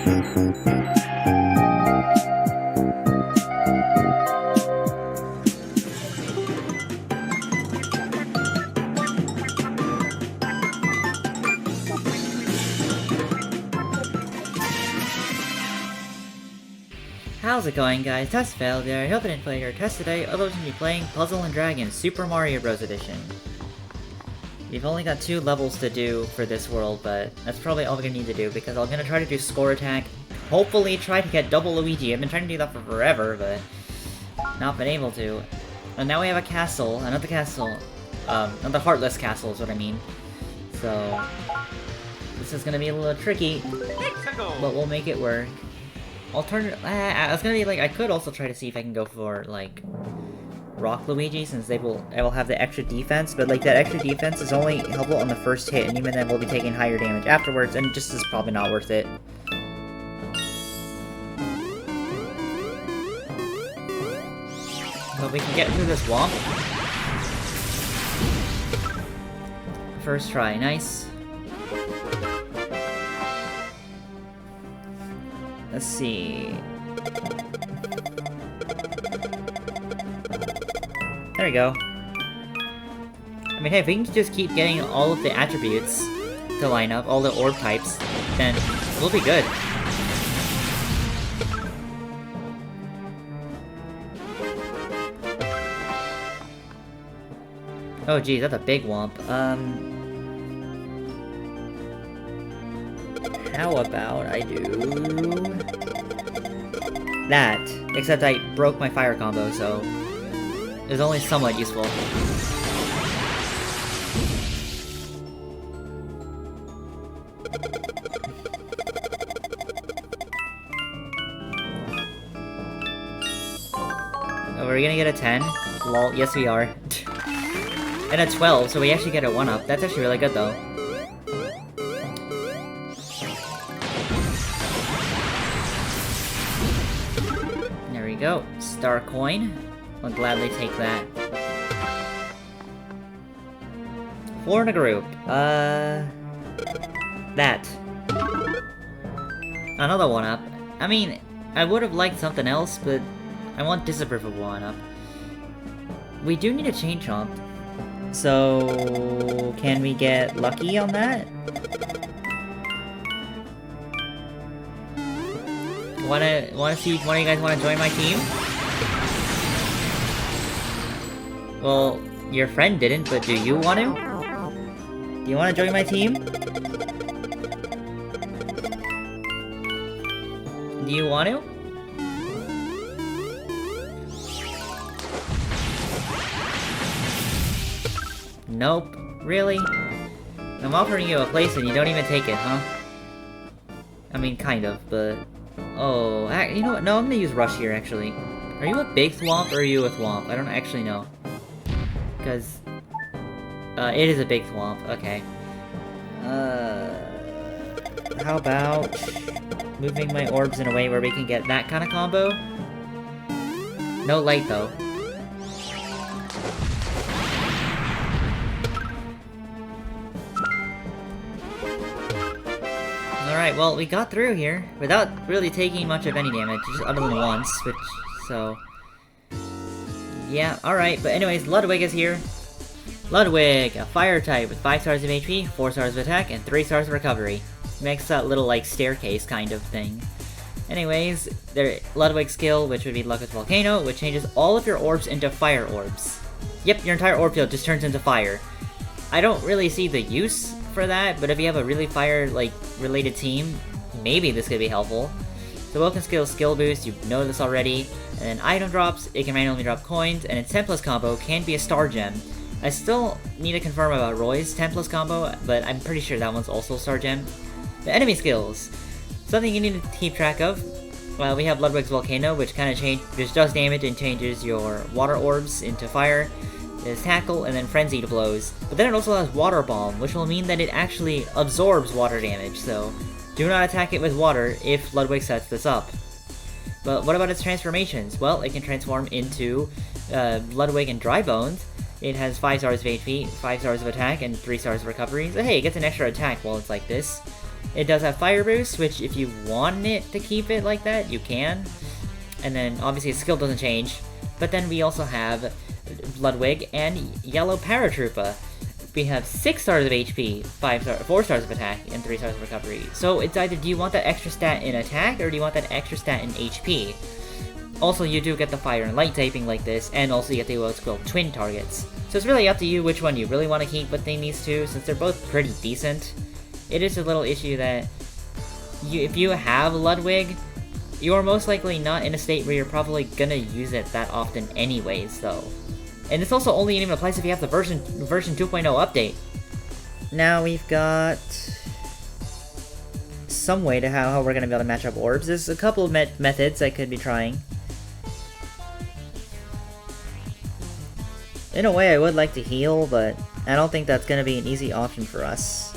How's it going, guys? Test failed there. I hope I didn't play your test today, otherwise we'll be playing Puzzle & Dragons Super Mario Bros. Edition. We've only got 2 levels to do for this world, but that's probably all we're gonna need to do, because I'm gonna try to do Score Attack, hopefully try to get double Luigi. I've been trying to do that for forever, but not been able to. And now we have a castle, another castle, another Heartless Castle is what I mean. So, this is gonna be a little tricky, but we'll make it work. Alternative, I was gonna be like, I could also try to see if I can go for, like, Rock Luigi, since I will have the extra defense, but, like, that extra defense is only helpful on the first hit, and even then we'll be taking higher damage afterwards, and just is probably not worth it. But we can get through this womp. First try, nice. Let's see. There we go. I mean, hey, if we can just keep getting all of the attributes to line up, all the orb types, then we'll be good. Oh geez, that's a big womp. How about I do that? Except I broke my fire combo, so it was only somewhat useful. Oh, are we gonna get a 10? Lol, yes we are. And a 12, so we actually get a 1-up. That's actually really good though. Go. Star coin. I'll gladly take that. 4 in a group. That. Another 1-up. I mean, I would have liked something else, but I want Disapprove of 1-up. We do need a Chain Chomp. So, can we get lucky on that? Wanna see one of you guys wanna join my team? Well, your friend didn't, but do you want to? Do you wanna join my team? Do you want to? Nope. Really? I'm offering you a place and you don't even take it, huh? I mean, kind of, but... Oh, you know what? No, I'm gonna use Rush here, actually. Are you a big Thwomp or are you a Thwomp? I don't actually know. Because... it is a big Thwomp. Okay. How about... moving my orbs in a way where we can get that kind of combo? No light, though. Alright, well, we got through here without really taking much of any damage, just other than once, which, so... Yeah, alright, but anyways, Ludwig is here. Ludwig, a fire type with 5 stars of HP, 4 stars of attack, and 3 stars of recovery. Makes that little, like, staircase kind of thing. Anyways, Ludwig's skill, which would be Luck with Volcano, which changes all of your orbs into fire orbs. Yep, your entire orb field just turns into fire. I don't really see the use for that, but if you have a really fire, like, related team, maybe this could be helpful. The Welcome skill boost, you know this already, and then item drops, it can randomly drop coins, and its 10+ combo can be a star gem. I still need to confirm about Roy's 10+ combo, but I'm pretty sure that one's also a star gem. The enemy skills, something you need to keep track of. Well, we have Ludwig's Volcano, which kind of just does damage and changes your water orbs into fire. There's Tackle, and then Frenzied Blows. But then it also has Water Bomb, which will mean that it actually absorbs water damage, so do not attack it with water if Ludwig sets this up. But what about its transformations? Well, it can transform into Ludwig and Dry Bones. It has 5 stars of HP, 5 stars of attack, and 3 stars of recovery. So hey, it gets an extra attack while it's like this. It does have Fire Boost, which if you want it to keep it like that, you can. And then obviously its skill doesn't change. But then we also have Ludwig and Yellow Paratroopa. We have 6 stars of HP, 4 stars of attack, and 3 stars of recovery. So it's either do you want that extra stat in attack, or do you want that extra stat in HP? Also, you do get the fire and light typing like this, and also you get the skill twin targets. So it's really up to you which one you really want to keep between these two, since they're both pretty decent. It is a little issue that if you have Ludwig, you are most likely not in a state where you're probably gonna use it that often anyways, though. And this also only even applies if you have the version 2.0 update. Now we've got some way to how we're gonna be able to match up orbs. There's a couple of methods I could be trying. In a way, I would like to heal, but I don't think that's gonna be an easy option for us.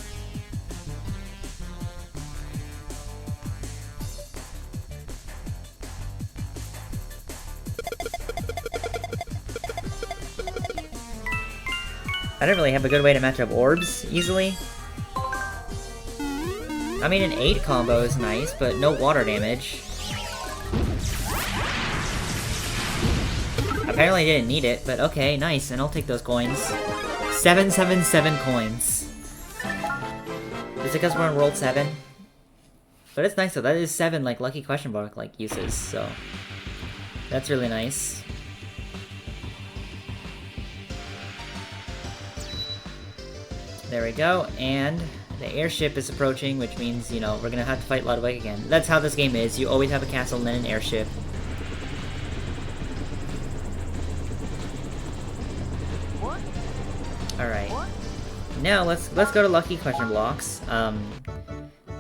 I don't really have a good way to match up orbs easily. I mean, an 8 combo is nice, but no water damage. Apparently I didn't need it, but okay, nice, and I'll take those coins. 777 coins. Is it because we're on World 7? But it's nice though, that is 7 like lucky question mark like uses, so that's really nice. There we go, and the airship is approaching, which means, you know, we're gonna have to fight Ludwig again. That's how this game is, you always have a castle and then an airship. Alright. Now, let's go to lucky question blocks.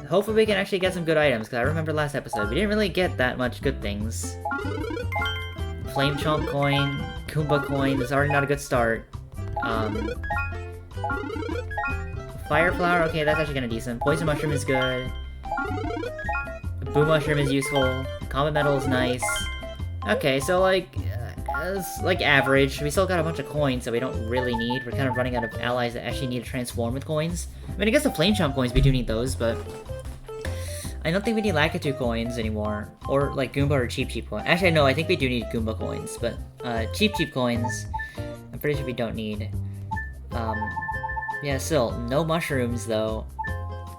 Hopefully we can actually get some good items, because I remember last episode, we didn't really get that much good things. Flame Chomp coin, Goomba coin, is already not a good start. Fire Flower, okay, that's actually kinda decent. Poison Mushroom is good. Boo Mushroom is useful. Combat Metal is nice. Okay, so like, it's like average. We still got a bunch of coins that we don't really need. We're kind of running out of allies that actually need to transform with coins. I mean, I guess the Flame Chomp coins, we do need those, but I don't think we need Lakitu coins anymore. Or like Goomba or Cheep Cheep coins. Actually, no, I think we do need Goomba coins, but Cheep Cheep coins, I'm pretty sure we don't need. Yeah, still, no mushrooms, though.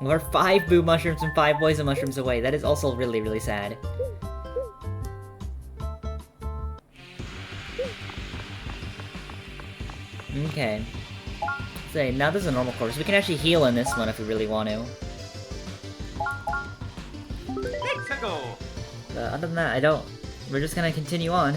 We're 5 Boo Mushrooms and 5 Poison Mushrooms away. That is also really, really sad. Okay. So, now this is a normal course. We can actually heal in this one if we really want to. Other than that, I don't... We're just gonna continue on.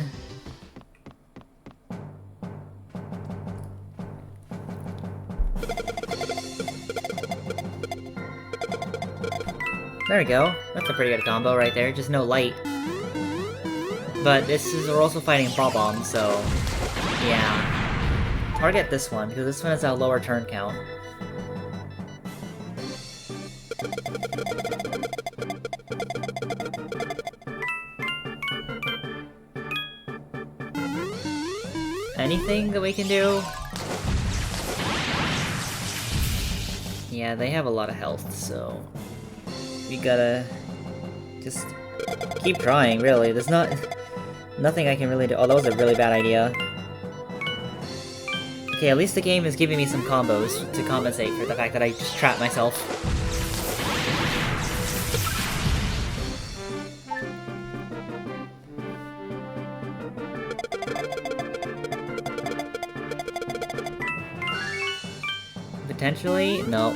There we go. That's a pretty good combo right there. Just no light. But we're also fighting Bob-omb, so yeah. Target this one, because this one has a lower turn count. Anything that we can do? Yeah, they have a lot of health, so we gotta just keep trying, really. There's nothing I can really do. Oh, that was a really bad idea. Okay, at least the game is giving me some combos to compensate for the fact that I just trapped myself. Potentially? No.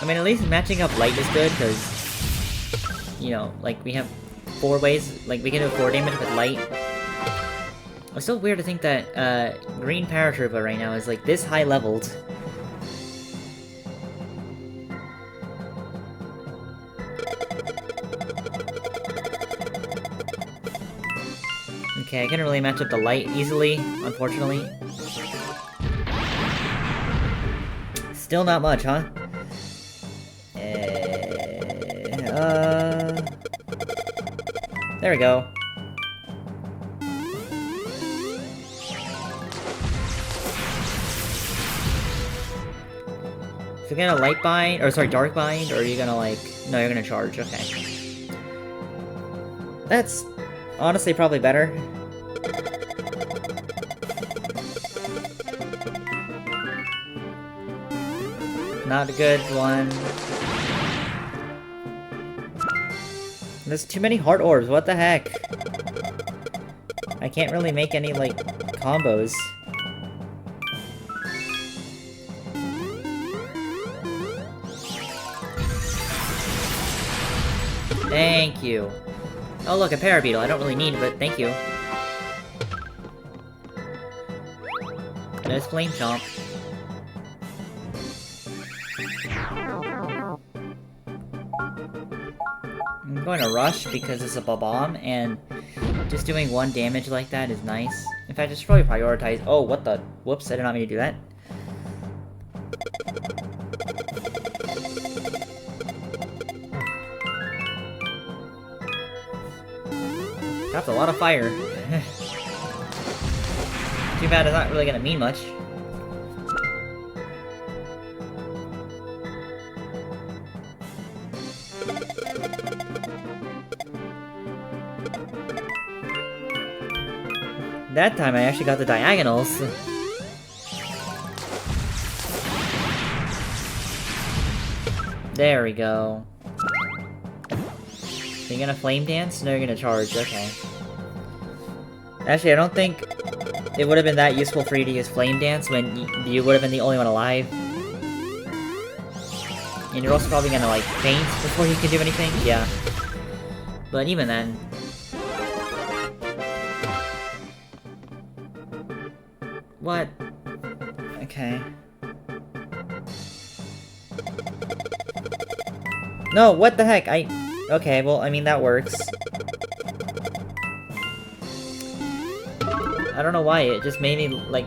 I mean, at least matching up light is good, because, you know, like, we have 4 ways, like, we can do 4 damage with light. It's so weird to think that, green Paratroopa right now is, like, this high leveled. Okay, I couldn't really match up the light easily, unfortunately. Still not much, huh? There we go. So you're gonna light bind, or sorry, dark bind, or are you gonna like... No, you're gonna charge, okay. That's honestly probably better. Not a good one. There's too many heart orbs, what the heck? I can't really make any, like, combos. Thank you. Oh look, a parabeetle. I don't really need, but thank you. There's Flame Chomp. I'm going to rush because it's a bomb, and just doing 1 damage like that is nice. In fact, I should probably prioritize. Oh, what the? Whoops, I did not mean to do that. That's a lot of fire. Too bad it's not really gonna mean much. That time I actually got the diagonals. There we go. So you're gonna flame dance? No, you're gonna charge, okay. Actually, I don't think it would have been that useful for you to use flame dance when you would have been the only one alive. And you're also probably gonna like faint before you can do anything, yeah. But even then... What? Okay. No, what the heck? Okay, well, I mean, that works. I don't know why, it just made me, like...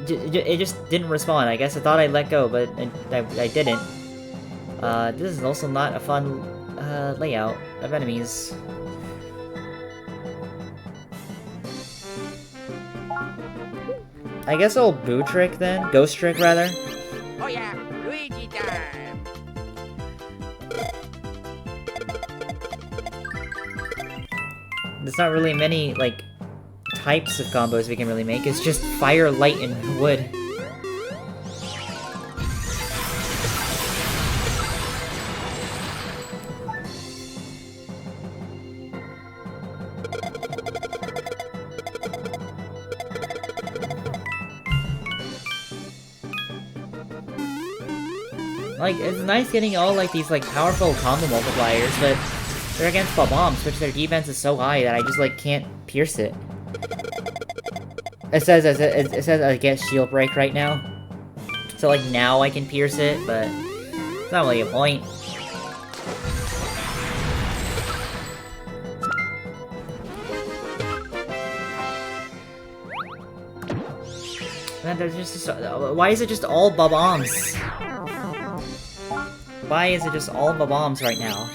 it just didn't respond. I guess I thought I'd let go, but I didn't. This is also not a fun, layout of enemies. I guess I'll Boo Trick then? Ghost Trick, rather? Oh yeah, Luigi time! There's not really many, like, types of combos we can really make. It's just fire, light, and wood. Like, it's nice getting all, like, these, like, powerful combo multipliers, but they're against bombs, which their defense is so high that I just, like, can't pierce it. It says I get shield break right now. So, like, now I can pierce it, but it's not really a point. Man, there's just... why is it just all bombs? Why is it just all the bombs right now?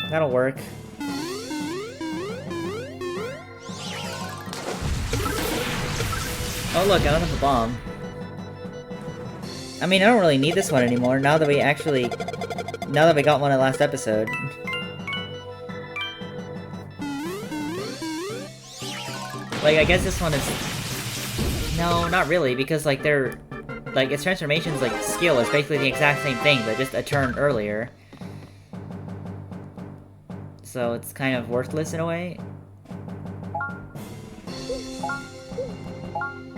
That'll work. Oh look, another bomb. I mean, I don't really need this one anymore, now that we got one in the last episode. Like, I guess this one is... No, not really, because, like, they're... Like, its transformation's, like, skill is basically the exact same thing, but just a turn earlier. So it's kind of worthless in a way.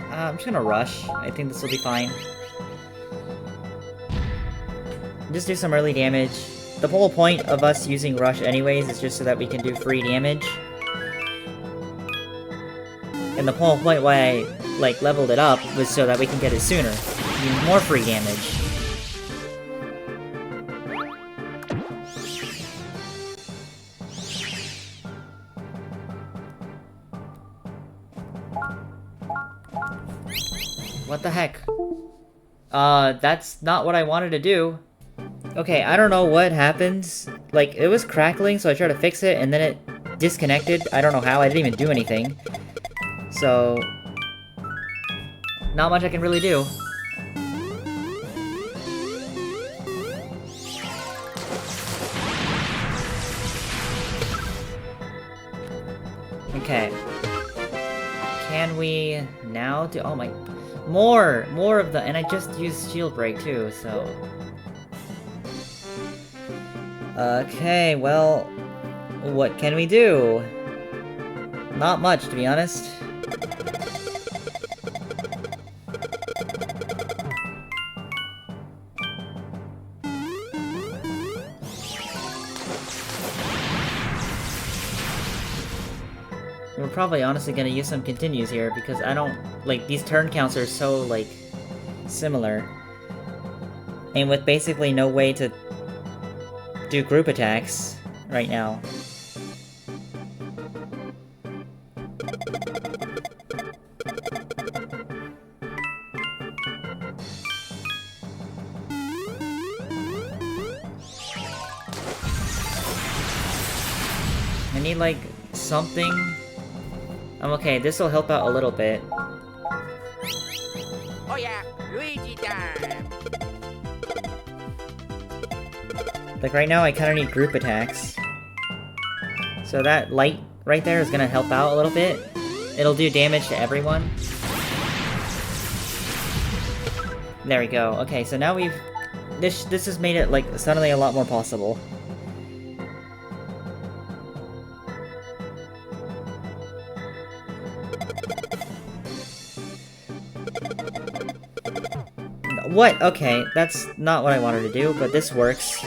I'm just gonna rush. I think this will be fine. Just do some early damage. The whole point of us using rush anyways is just so that we can do free damage. And the whole point why I, like, leveled it up was so that we can get it sooner. Even more free damage. What the heck? That's not what I wanted to do. Okay, I don't know what happened. Like, it was crackling, so I tried to fix it, and then it disconnected. I don't know how, I didn't even do anything. So... not much I can really do. Okay. Can we now do- oh my- more! More of the- and I just used shield break too, so... Okay, well... what can we do? Not much, to be honest. We're probably honestly gonna use some continues here, because I don't... like, these turn counts are so, like, similar. And with basically no way to do group attacks right now. I need, like, something... okay, this'll help out a little bit. Oh yeah, Luigi time. Like, right now I kinda need group attacks. So that light right there is gonna help out a little bit. It'll do damage to everyone. There we go. Okay, so now we've... This has made it, like, suddenly a lot more possible. What? Okay, that's not what I wanted to do, but this works.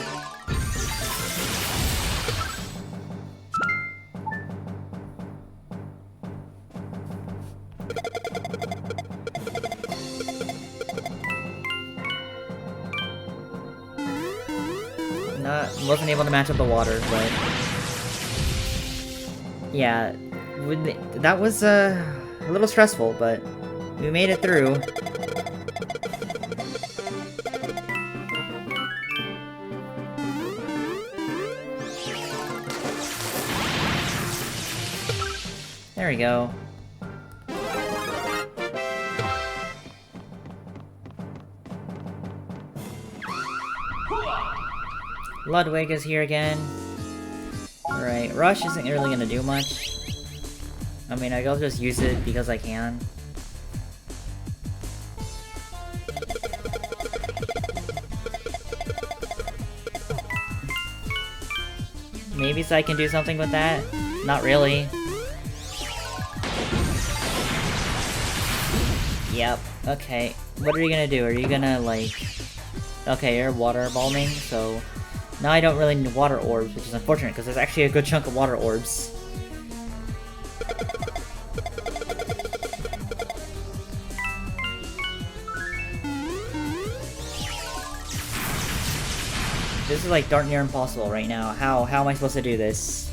Wasn't able to match up the water, but... yeah, that was, a little stressful, but we made it through. There we go. Ludwig is here again. Alright, Rush isn't really gonna do much. I mean, I'll just use it because I can. Maybe so I can do something with that? Not really. Yep, okay. What are you gonna do? Are you gonna, like... okay, you're water bombing, so... now I don't really need water orbs, which is unfortunate, because there's actually a good chunk of water orbs. This is, like, darn near impossible right now. How am I supposed to do this?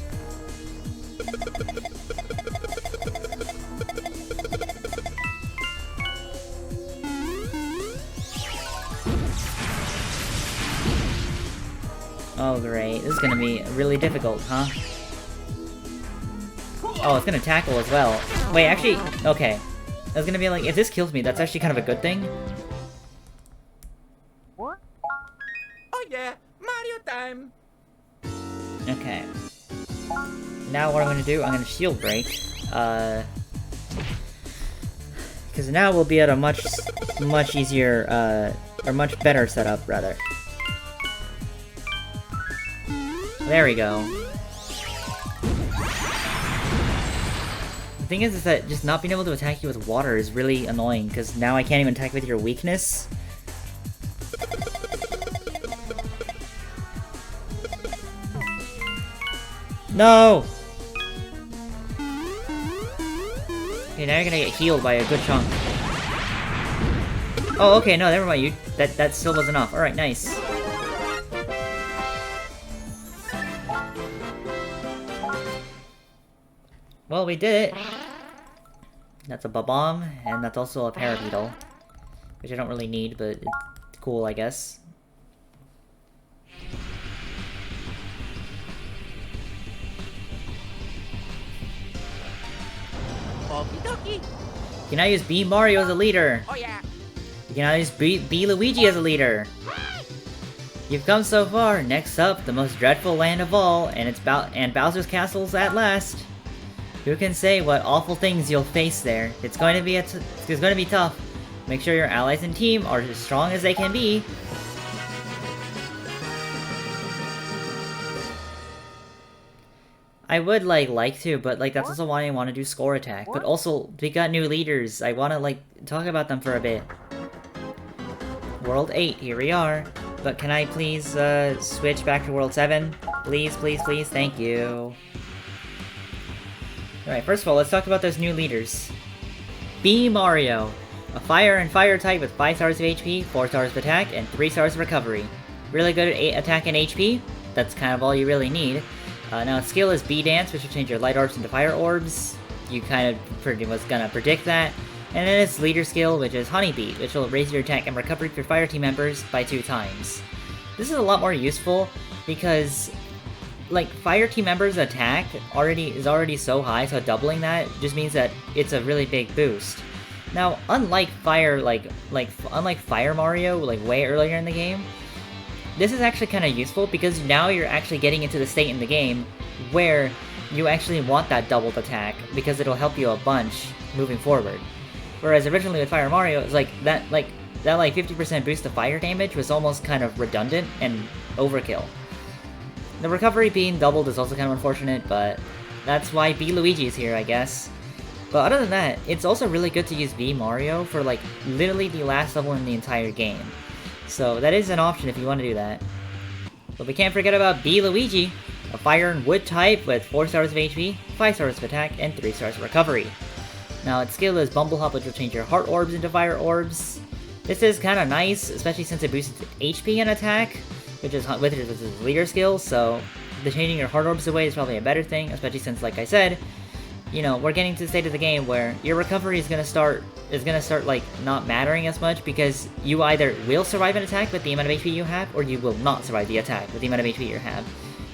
Oh great, this is gonna be really difficult, huh? Oh, it's gonna tackle as well. Wait, actually, okay. I was gonna be like, if this kills me, that's actually kind of a good thing. Oh yeah, Mario time. Okay. Now what I'm gonna do, I'm gonna shield break. Because now we'll be at a much easier, or much better setup, rather. There we go. The thing is that just not being able to attack you with water is really annoying, because now I can't even attack with your weakness. No! Okay, now you're gonna get healed by a good chunk. Oh, okay, no, never mind, you- that still was enough. Alright, nice. Well, we did it! That's a bomb, and that's also a parabeetle. Which I don't really need, but it's cool, I guess. Okie dokie. You can now use B Mario as a leader. Oh yeah. You can now use B Luigi as a leader. You've come so far. Next up, the most dreadful land of all, and Bowser's Castle's at last. Who can say what awful things you'll face there? It's going to be tough. Make sure your allies and team are as strong as they can be. I would like to, but that's also why I want to do score attack. But also, we got new leaders. I want to talk about them for a bit. World 8, here we are. But can I please switch back to World 7? Please, please, please, thank you. Alright, first of all, let's talk about those new leaders. B Mario. A fire and fire type with 5 stars of HP, 4 stars of attack, and 3 stars of recovery. Really good at attack and HP. That's kind of all you really need. Now its skill is B Dance, which will change your light orbs into fire orbs. You kind of was gonna predict that. And then its leader skill, which is Honeybee, which will raise your attack and recovery for fire team members by 2 times. This is a lot more useful because, fire team members' attack is already so high, so doubling that just means that it's a really big boost. Now, unlike Fire Mario, way earlier in the game, this is actually kind of useful because now you're actually getting into the state in the game where you actually want that doubled attack because it'll help you a bunch moving forward. Whereas originally with Fire Mario, it's that 50% boost to fire damage was almost kind of redundant and overkill. The recovery being doubled is also kind of unfortunate, but that's why B Luigi is here, I guess. But other than that, it's also really good to use B Mario for literally the last level in the entire game. So that is an option if you want to do that. But we can't forget about B Luigi, a fire and wood type with 4 stars of HP, 5 stars of attack, and 3 stars of recovery. Now its skill is Bumble Hop, which will change your heart orbs into fire orbs. This is kind of nice, especially since it boosts HP and attack, which is its leader skill, so the changing your heart orbs away is probably a better thing, especially since, like I said, we're getting to the state of the game where your recovery is gonna start not mattering as much because you either will survive an attack with the amount of HP you have, or you will not survive the attack with the amount of HP you have.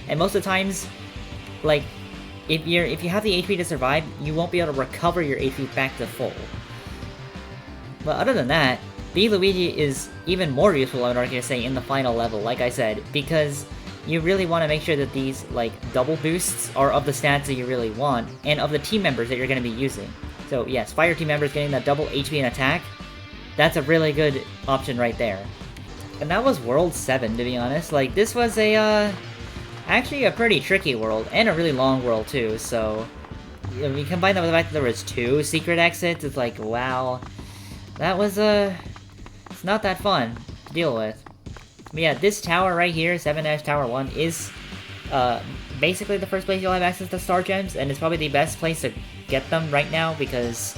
And most of the times, if you have the HP to survive, you won't be able to recover your HP back to full. But other than that, B Luigi is even more useful, I would argue to say, in the final level, like I said, because you really want to make sure that these, double boosts are of the stats that you really want, and of the team members that you're going to be using. So yes, fire team members getting that double HP and attack, that's a really good option right there. And that was World 7, to be honest. This was actually a pretty tricky world, and a really long world too, so if you combine that with the fact that there was 2 secret exits, it's wow, that was, it's not that fun to deal with. But yeah, this tower right here, 7-Tower 1, is basically the first place you'll have access to Star Gems, and it's probably the best place to get them right now because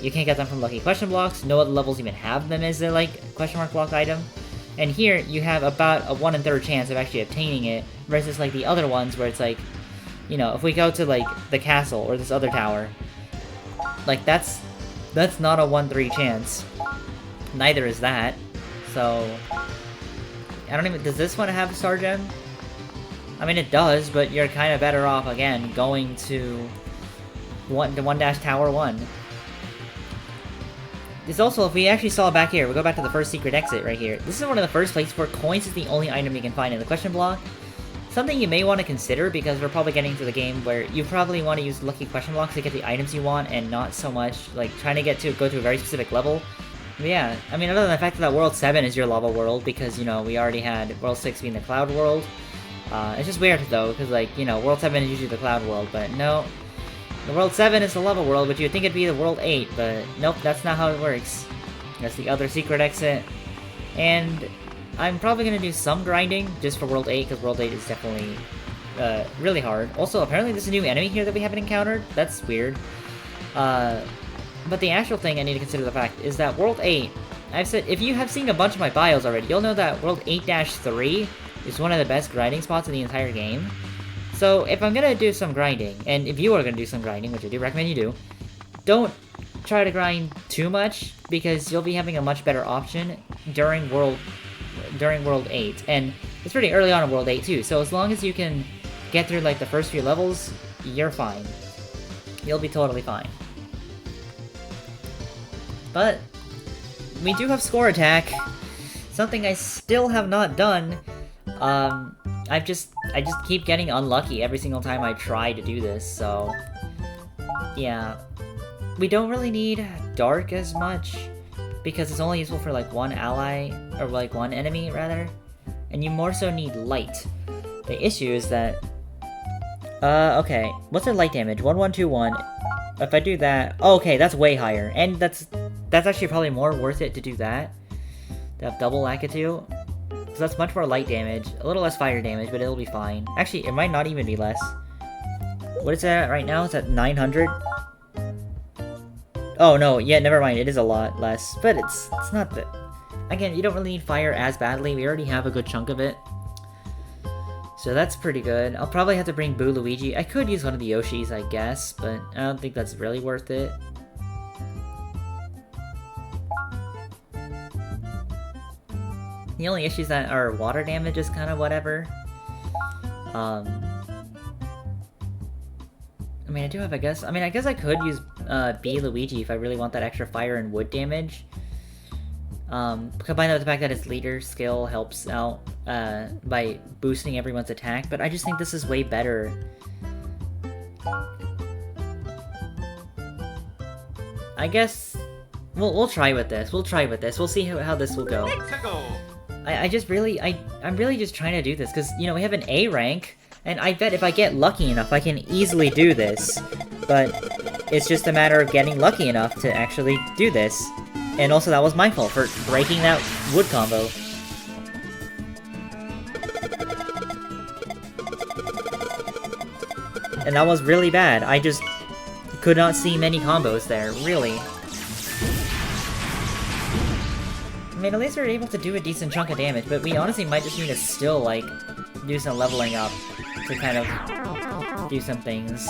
you can't get them from Lucky Question Blocks. No other levels even have them as a question mark block item. And here you have about a 1 1/3 chance of actually obtaining it versus the other ones where it's if we go to the castle or this other tower, that's not a 1/3 chance. Neither is that. So I don't even, does this one have a Star Gem? I mean, it does, but you're kind of better off, again, going to 1-Tower 1. This also, if we actually saw back here, we go back to the first secret exit right here. This is one of the first places where coins is the only item you can find in the question block. Something you may want to consider, because we're probably getting to the game where you probably want to use lucky question blocks to get the items you want, and not so much, trying to go to a very specific level. But yeah, I mean, other than the fact that World 7 is your lava world, because, we already had World 6 being the cloud world. It's just weird, though, because, World 7 is usually the cloud world, but no. The World 7 is the lava world, but you'd think it'd be the World 8, but nope, that's not how it works. That's the other secret exit. And I'm probably going to do some grinding, just for World 8, because World 8 is definitely really hard. Also, apparently there's a new enemy here that we haven't encountered. That's weird. But the actual thing I need to consider the fact is that World 8, I've said, if you have seen a bunch of my bios already, you'll know that World 8-3 is one of the best grinding spots in the entire game. So if I'm gonna do some grinding, and if you are gonna do some grinding, which I do recommend you do, don't try to grind too much, because you'll be having a much better option during World 8. And it's pretty early on in World 8 too, so as long as you can get through the first few levels, you're fine. You'll be totally fine. But we do have score attack. Something I still have not done. I just keep getting unlucky every single time I try to do this, so yeah. We don't really need dark as much because it's only useful for like one ally, or like one enemy rather. And you more so need light. The issue is that okay, what's their light damage? 1121. If I do that, oh, okay, that's way higher. And that's actually probably more worth it to do that. To have double Lakitu. So that's much more light damage. A little less fire damage, but it'll be fine. Actually, it might not even be less. What is that right now? It's at 900? Oh, no, yeah, never mind. It is a lot less. But it's not that... Again, you don't really need fire as badly. We already have a good chunk of it. So that's pretty good. I'll probably have to bring Boo Luigi. I could use one of the Yoshis, I guess, but I don't think that's really worth it. The only issues that are water damage is kind of whatever. I mean, I do have, I guess I could use B Luigi if I really want that extra fire and wood damage. Combined with the fact that its leader skill helps out by boosting everyone's attack, but I just think this is way better. I guess we'll try with this. We'll try with this. We'll see how this will go. I'm really just trying to do this because, you know, we have an A rank, and I bet if I get lucky enough, I can easily do this. But it's just a matter of getting lucky enough to actually do this. And also, that was my fault for breaking that wood combo. And that was really bad. I just could not see many combos there, really. I mean, at least we were able to do a decent chunk of damage, but we honestly might just need to still, like, do some leveling up to kind of do some things.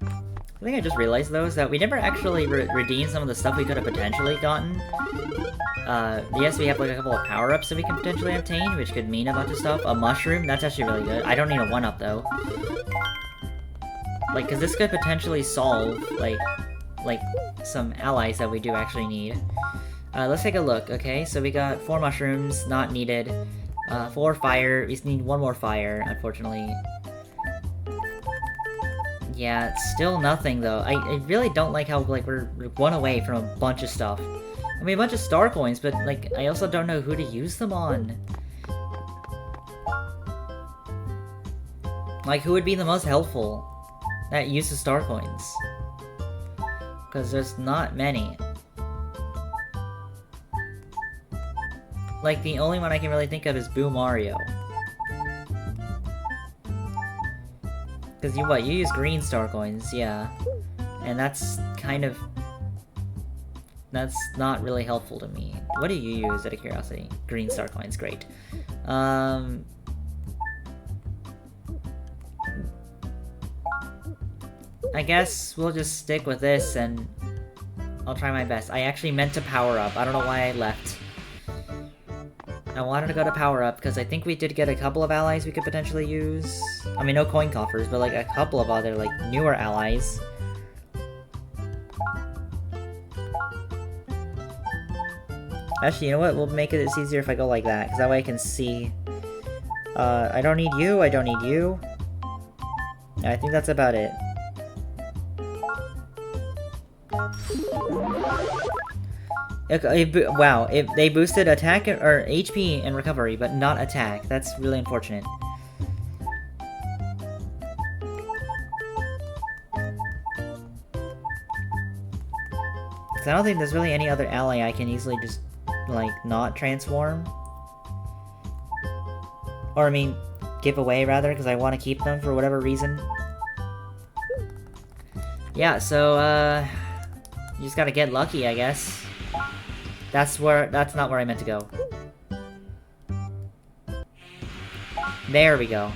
I think I just realized, though, is that we never actually redeemed some of the stuff we could have potentially gotten. Yes, we have, like, a couple of power-ups that we can potentially obtain, which could mean a bunch of stuff. A mushroom, that's actually really good. I don't need a 1-up, though. Like, because this could potentially solve, like, some allies that we do actually need. Let's take a look, okay? So we got 4 mushrooms, not needed. 4 fire, we just need 1 more fire, unfortunately. Yeah, it's still nothing, though. I really don't like how, like, we're 1 away from a bunch of stuff. I mean, a bunch of star coins, but, like, I also don't know who to use them on. Like, who would be the most helpful that uses star coins? Because there's not many. Like, the only one I can really think of is Boo Mario. Because you use green star coins, yeah. And that's kind of... That's not really helpful to me. What do you use, out of curiosity? Green star coins, great. I guess we'll just stick with this, and I'll try my best. I actually meant to power up. I don't know why I left. I wanted to go to power up, because I think we did get a couple of allies we could potentially use. I mean, no coin coffers, but like a couple of other, like, newer allies. Actually, you know what? We'll make it easier if I go like that, because that way I can see. I don't need you, I don't need you. I think that's about it. Wow, they boosted attack or HP and recovery, but not attack. That's really unfortunate. Because I don't think there's really any other ally I can easily just, like, not transform. Or, I mean, give away, rather, because I want to keep them for whatever reason. Yeah, so, you just gotta get lucky, I guess. That's not where I meant to go. There we go.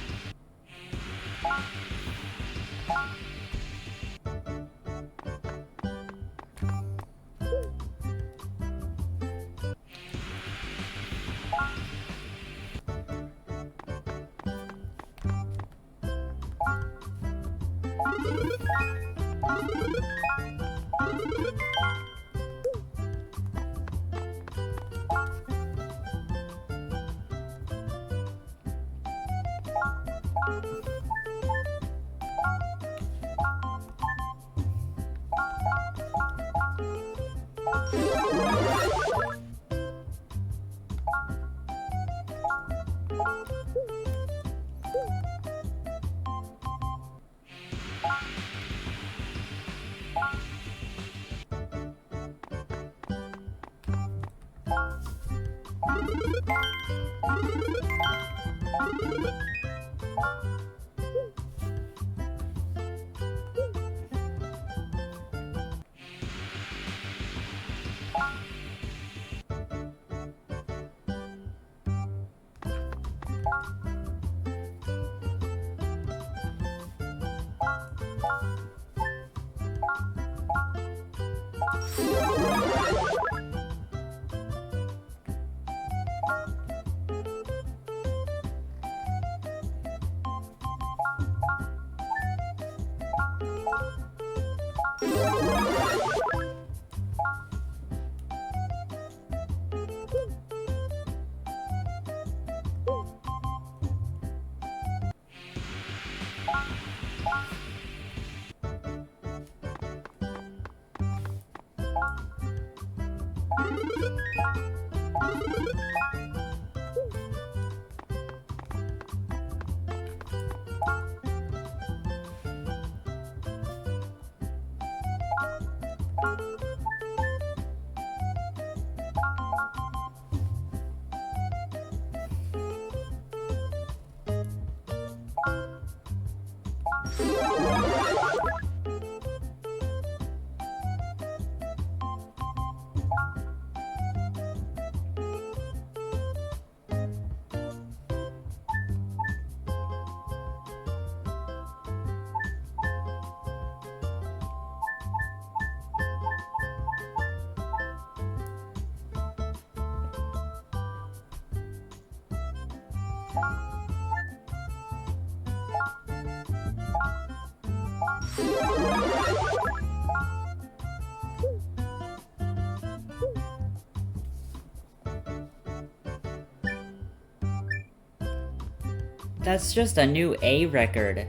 That's just a new A record.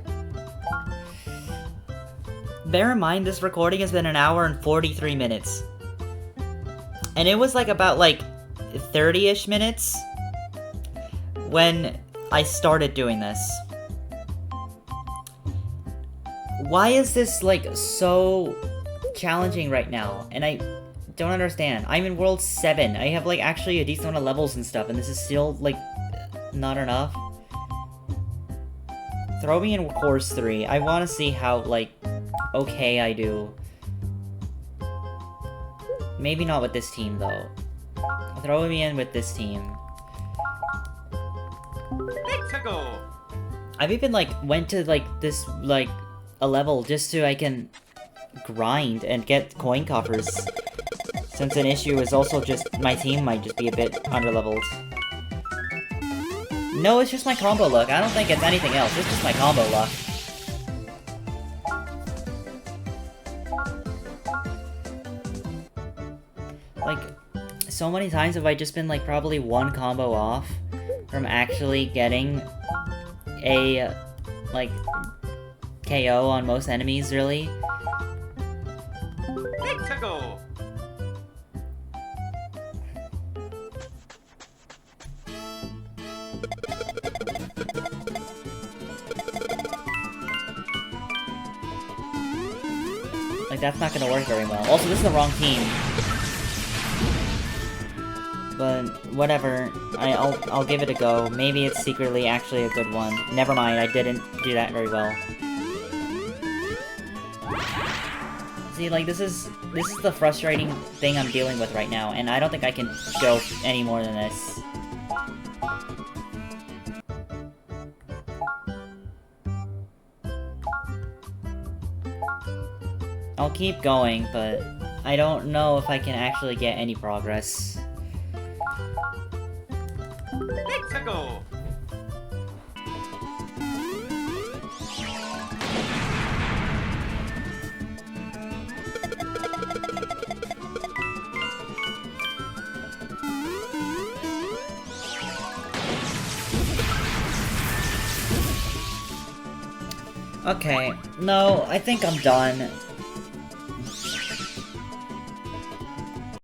Bear in mind, this recording has been 1 hour and 43 minutes. And it was like about like 30-ish minutes when I started doing this. Why is this like so challenging right now? And I don't understand. I'm in World 7. I have like actually a decent amount of levels and stuff, and this is still like not enough. Throw me in Course 3. I want to see how, like, okay I do. Maybe not with this team, though. Throw me in with this team. Let's go. I've even, like, went to, like, this, like, a level just so I can grind and get coin coffers. Since an issue is also just, my team might just be a bit underleveled. No, it's just my combo luck. I don't think it's anything else. It's just my combo luck. Like, so many times have I just been, like, probably one combo off from actually getting a, like, KO on most enemies, really. Let's go. Like, that's not gonna work very well. Also, this is the wrong team. But, whatever. I'll give it a go. Maybe it's secretly actually a good one. Never mind, I didn't do that very well. See, like, this is the frustrating thing I'm dealing with right now, and I don't think I can go any more than this. I'll keep going, but I don't know if I can actually get any progress. Let's go. Okay, no, I think I'm done.